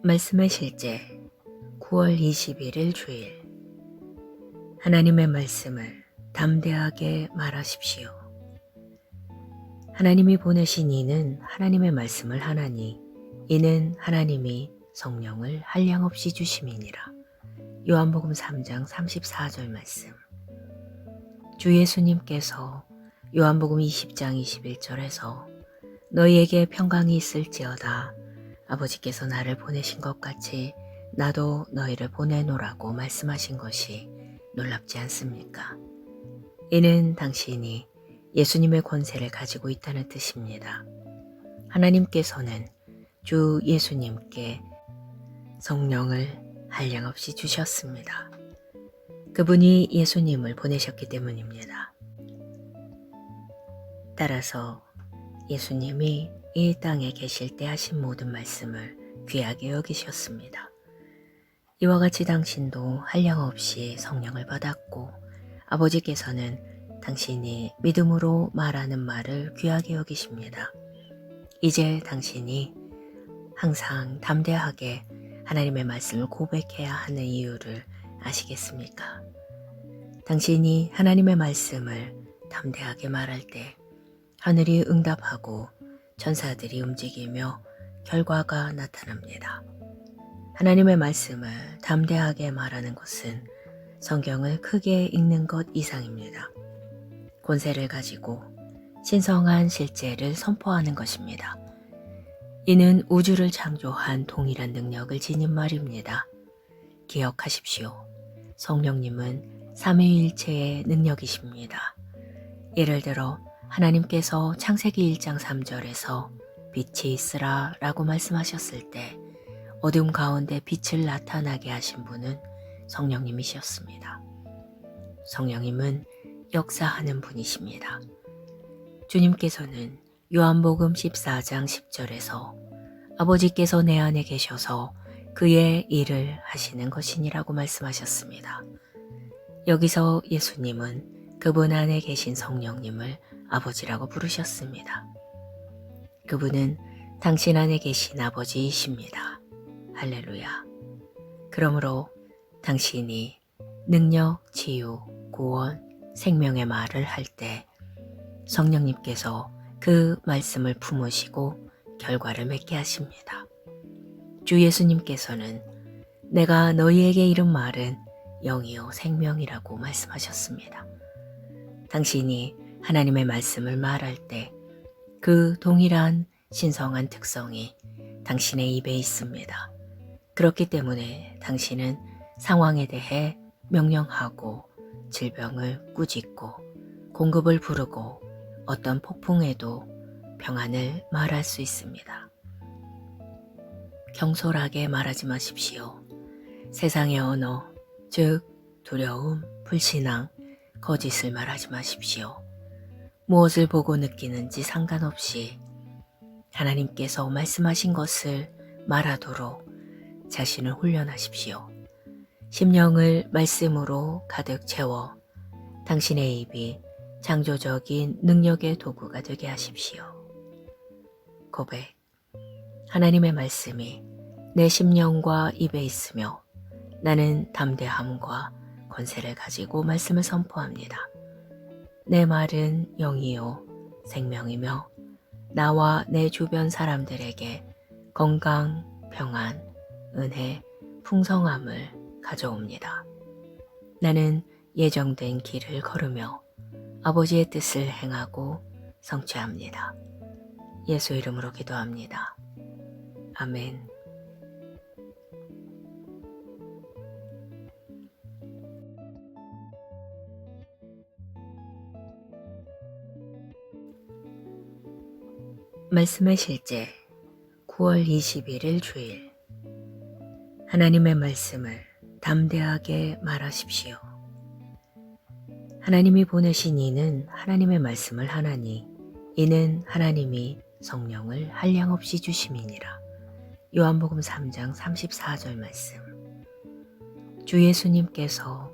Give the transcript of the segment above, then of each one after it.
말씀의 실제 9월 21일 주일. 하나님의 말씀을 담대하게 말하십시오. 하나님이 보내신 이는 하나님의 말씀을 하나니 이는 하나님이 성령을 한량없이 주심이니라. 요한복음 3장 34절 말씀. 주 예수님께서 요한복음 20장 21절에서 너희에게 평강이 있을지어다 아버지께서 나를 보내신 것 같이 나도 너희를 보내노라고 말씀하신 것이 놀랍지 않습니까? 이는 당신이 예수님의 권세를 가지고 있다는 뜻입니다. 하나님께서는 주 예수님께 성령을 한량없이 주셨습니다. 그분이 예수님을 보내셨기 때문입니다. 따라서 예수님이 이 땅에 계실 때 하신 모든 말씀을 귀하게 여기셨습니다. 이와 같이 당신도 한량없이 성령을 받았고 아버지께서는 당신이 믿음으로 말하는 말을 귀하게 여기십니다. 이제 당신이 항상 담대하게 하나님의 말씀을 고백해야 하는 이유를 아시겠습니까? 당신이 하나님의 말씀을 담대하게 말할 때 하늘이 응답하고 천사들이 움직이며 결과가 나타납니다. 하나님의 말씀을 담대하게 말하는 것은 성경을 크게 읽는 것 이상입니다. 권세를 가지고 신성한 실제를 선포하는 것입니다. 이는 우주를 창조한 동일한 능력을 지닌 말입니다. 기억하십시오. 성령님은 삼위일체의 능력이십니다. 예를 들어 하나님께서 창세기 1장 3절에서 빛이 있으라 라고 말씀하셨을 때 어둠 가운데 빛을 나타나게 하신 분은 성령님이셨습니다. 성령님은 역사하는 분이십니다. 주님께서는 요한복음 14장 10절에서 아버지께서 내 안에 계셔서 그의 일을 하시는 것이니라고 말씀하셨습니다. 여기서 예수님은 그분 안에 계신 성령님을 아버지라고 부르셨습니다. 그분은 당신 안에 계신 아버지이십니다. 할렐루야. 그러므로 당신이 능력, 치유, 구원, 생명의 말을 할 때 성령님께서 그 말씀을 품으시고 결과를 맺게 하십니다. 주 예수님께서는 내가 너희에게 이른 말은 영이요 생명이라고 말씀하셨습니다. 당신이 하나님의 말씀을 말할 때 그 동일한 신성한 특성이 당신의 입에 있습니다. 그렇기 때문에 당신은 상황에 대해 명령하고 질병을 꾸짖고 공급을 부르고 어떤 폭풍에도 평안을 말할 수 있습니다. 경솔하게 말하지 마십시오. 세상의 언어, 즉 두려움, 불신앙, 거짓을 말하지 마십시오. 무엇을 보고 느끼는지 상관없이 하나님께서 말씀하신 것을 말하도록 자신을 훈련하십시오. 심령을 말씀으로 가득 채워 당신의 입이 창조적인 능력의 도구가 되게 하십시오. 고백. 하나님의 말씀이 내 심령과 입에 있으며 나는 담대함과 권세를 가지고 말씀을 선포합니다. 내 말은 영이요 생명이며 나와 내 주변 사람들에게 건강, 평안, 은혜, 풍성함을 가져옵니다. 나는 예정된 길을 걸으며 아버지의 뜻을 행하고 성취합니다. 예수 이름으로 기도합니다. 아멘. 말씀의 실제 9월 21일 주일. 하나님의 말씀을 담대하게 말하십시오. 하나님이 보내신 이는 하나님의 말씀을 하나니 이는 하나님이 성령을 한량없이 주심이니라. 요한복음 3장 34절 말씀. 주 예수님께서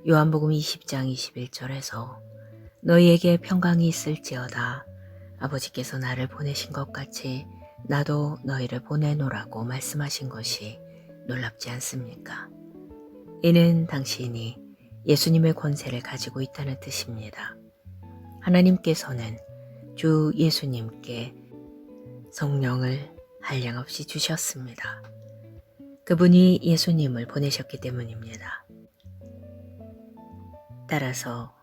요한복음 20장 21절에서 너희에게 평강이 있을지어다 아버지께서 나를 보내신 것 같이 나도 너희를 보내노라고 말씀하신 것이 놀랍지 않습니까? 이는 당신이 예수님의 권세를 가지고 있다는 뜻입니다. 하나님께서는 주 예수님께 성령을 한량없이 주셨습니다. 그분이 예수님을 보내셨기 때문입니다. 따라서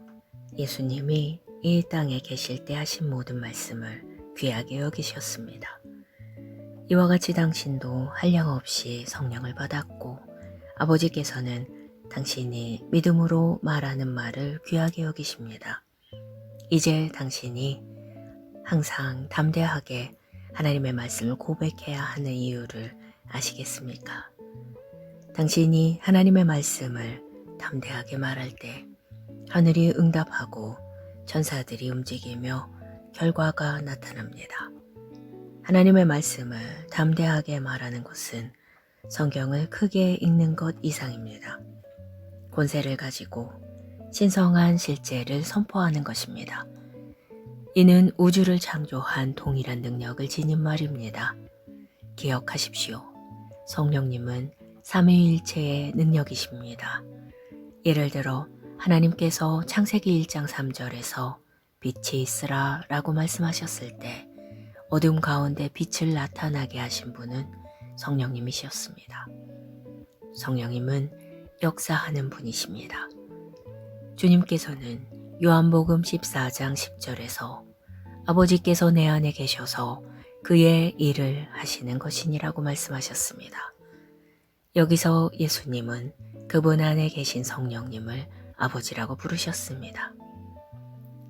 예수님이 이 땅에 계실 때 하신 모든 말씀을 귀하게 여기셨습니다. 이와 같이 당신도 한량없이 성령을 받았고 아버지께서는 당신이 믿음으로 말하는 말을 귀하게 여기십니다. 이제 당신이 항상 담대하게 하나님의 말씀을 고백해야 하는 이유를 아시겠습니까? 당신이 하나님의 말씀을 담대하게 말할 때 하늘이 응답하고 천사들이 움직이며 결과가 나타납니다. 하나님의 말씀을 담대하게 말하는 것은 성경을 크게 읽는 것 이상입니다. 권세를 가지고 신성한 실제를 선포하는 것입니다. 이는 우주를 창조한 동일한 능력을 지닌 말입니다. 기억하십시오. 성령님은 삼위일체의 능력이십니다. 예를 들어 하나님께서 창세기 1장 3절에서 빛이 있으라 라고 말씀하셨을 때 어둠 가운데 빛을 나타나게 하신 분은 성령님이셨습니다. 성령님은 역사하는 분이십니다. 주님께서는 요한복음 14장 10절에서 아버지께서 내 안에 계셔서 그의 일을 하시는 것이니라고 말씀하셨습니다. 여기서 예수님은 그분 안에 계신 성령님을 아버지라고 부르셨습니다.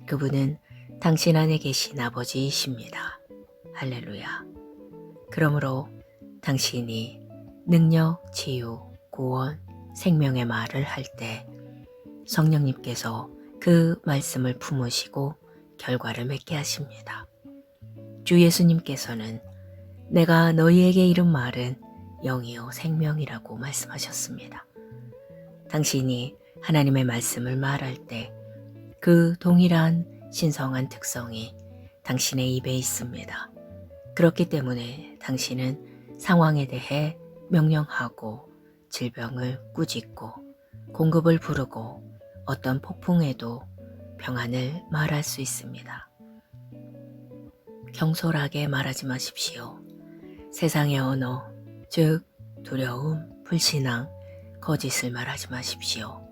그분은 당신 안에 계신 아버지이십니다. 할렐루야. 그러므로 당신이 능력, 치유, 구원, 생명의 말을 할 때 성령님께서 그 말씀을 품으시고 결과를 맺게 하십니다. 주 예수님께서는 내가 너희에게 이른 말은 영이요 생명이라고 말씀하셨습니다. 당신이 하나님의 말씀을 말할 때 그 동일한 신성한 특성이 당신의 입에 있습니다. 그렇기 때문에 당신은 상황에 대해 명령하고 질병을 꾸짖고 공급을 부르고 어떤 폭풍에도 평안을 말할 수 있습니다. 경솔하게 말하지 마십시오. 세상의 언어, 즉 두려움, 불신앙, 거짓을 말하지 마십시오.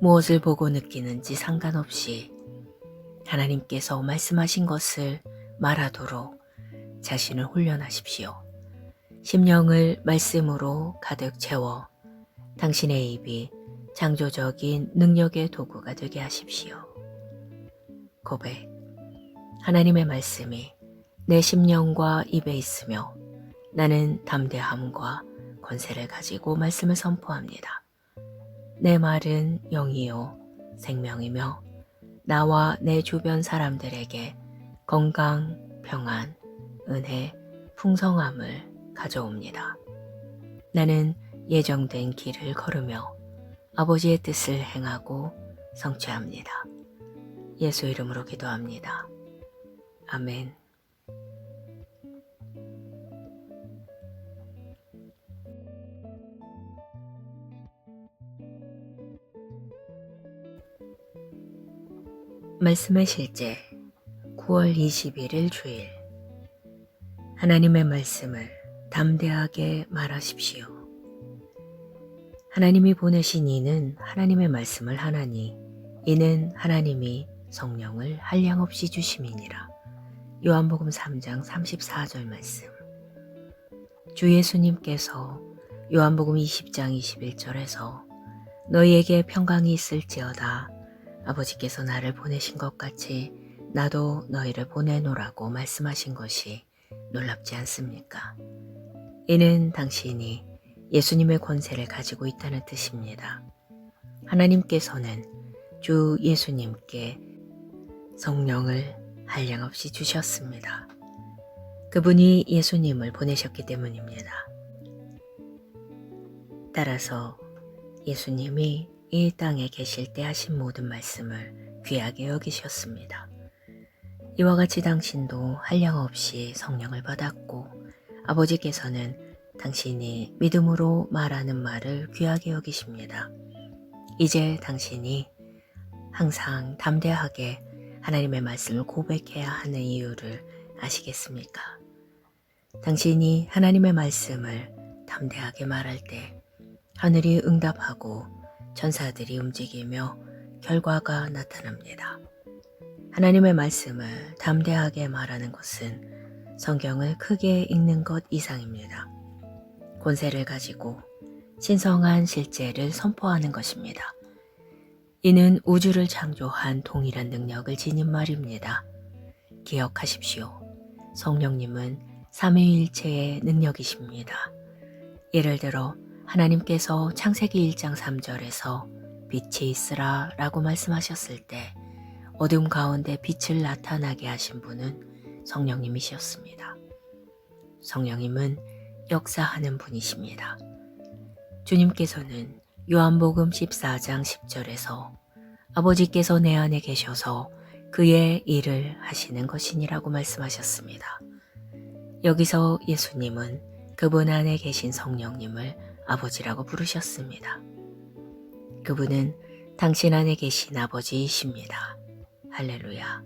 무엇을 보고 느끼는지 상관없이 하나님께서 말씀하신 것을 말하도록 자신을 훈련하십시오. 심령을 말씀으로 가득 채워 당신의 입이 창조적인 능력의 도구가 되게 하십시오. 고백. 하나님의 말씀이 내 심령과 입에 있으며 나는 담대함과 권세를 가지고 말씀을 선포합니다. 내 말은 영이요 생명이며 나와 내 주변 사람들에게 건강, 평안, 은혜, 풍성함을 가져옵니다. 나는 예정된 길을 걸으며 아버지의 뜻을 행하고 성취합니다. 예수 이름으로 기도합니다. 아멘. 말씀의 실제 9월 21일 주일 하나님의 말씀을 담대하게 말하십시오. 하나님이 보내신 이는 하나님의 말씀을 하나니 이는 하나님이 성령을 한량없이 주심이니라. 요한복음 3장 34절 말씀. 주 예수님께서 요한복음 20장 21절에서 너희에게 평강이 있을지어다 아버지께서 나를 보내신 것 같이 나도 너희를 보내노라고 말씀하신 것이 놀랍지 않습니까? 이는 당신이 예수님의 권세를 가지고 있다는 뜻입니다. 하나님께서는 주 예수님께 성령을 한량없이 주셨습니다. 그분이 예수님을 보내셨기 때문입니다. 따라서 예수님이 이 땅에 계실 때 하신 모든 말씀을 귀하게 여기셨습니다. 이와 같이 당신도 한량없이 성령을 받았고 아버지께서는 당신이 믿음으로 말하는 말을 귀하게 여기십니다. 이제 당신이 항상 담대하게 하나님의 말씀을 고백해야 하는 이유를 아시겠습니까? 당신이 하나님의 말씀을 담대하게 말할 때 하늘이 응답하고 천사들이 움직이며 결과가 나타납니다. 하나님의 말씀을 담대하게 말하는 것은 성경을 크게 읽는 것 이상입니다. 권세를 가지고 신성한 실제를 선포하는 것입니다. 이는 우주를 창조한 동일한 능력을 지닌 말입니다. 기억하십시오. 성령님은 삼위일체의 능력이십니다. 예를 들어 하나님께서 창세기 1장 3절에서 빛이 있으라 라고 말씀하셨을 때 어둠 가운데 빛을 나타나게 하신 분은 성령님이셨습니다. 성령님은 역사하는 분이십니다. 주님께서는 요한복음 14장 10절에서 아버지께서 내 안에 계셔서 그의 일을 하시는 것이니라고 말씀하셨습니다. 여기서 예수님은 그분 안에 계신 성령님을 아버지라고 부르셨습니다. 그분은 당신 안에 계신 아버지이십니다. 할렐루야.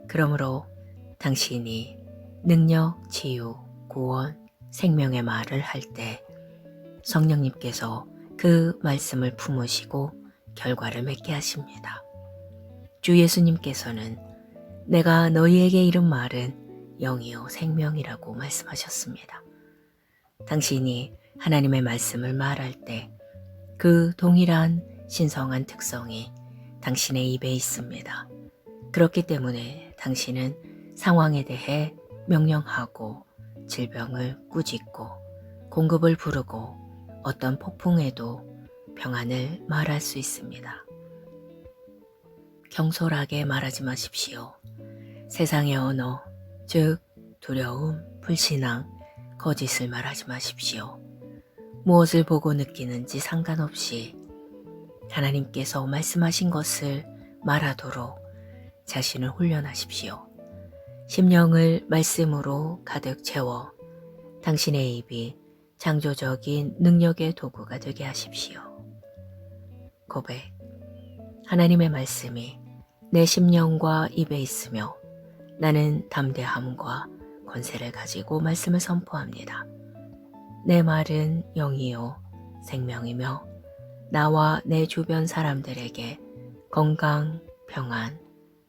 그러므로 당신이 능력, 치유, 구원, 생명의 말을 할 때 성령님께서 그 말씀을 품으시고 결과를 맺게 하십니다. 주 예수님께서는 내가 너희에게 이른 말은 영이요 생명이라고 말씀하셨습니다. 당신이 하나님의 말씀을 말할 때 그 동일한 신성한 특성이 당신의 입에 있습니다. 그렇기 때문에 당신은 상황에 대해 명령하고 질병을 꾸짖고 공급을 부르고 어떤 폭풍에도 평안을 말할 수 있습니다. 경솔하게 말하지 마십시오. 세상의 언어, 즉 두려움, 불신앙, 거짓을 말하지 마십시오. 무엇을 보고 느끼는지 상관없이 하나님께서 말씀하신 것을 말하도록 자신을 훈련하십시오. 심령을 말씀으로 가득 채워 당신의 입이 창조적인 능력의 도구가 되게 하십시오. 고백. 하나님의 말씀이 내 심령과 입에 있으며 나는 담대함과 권세를 가지고 말씀을 선포합니다. 내 말은 영이요 생명이며 나와 내 주변 사람들에게 건강, 평안,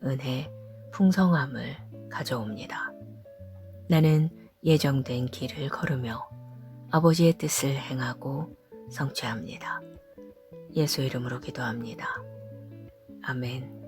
은혜, 풍성함을 가져옵니다. 나는 예정된 길을 걸으며 아버지의 뜻을 행하고 성취합니다. 예수 이름으로 기도합니다. 아멘.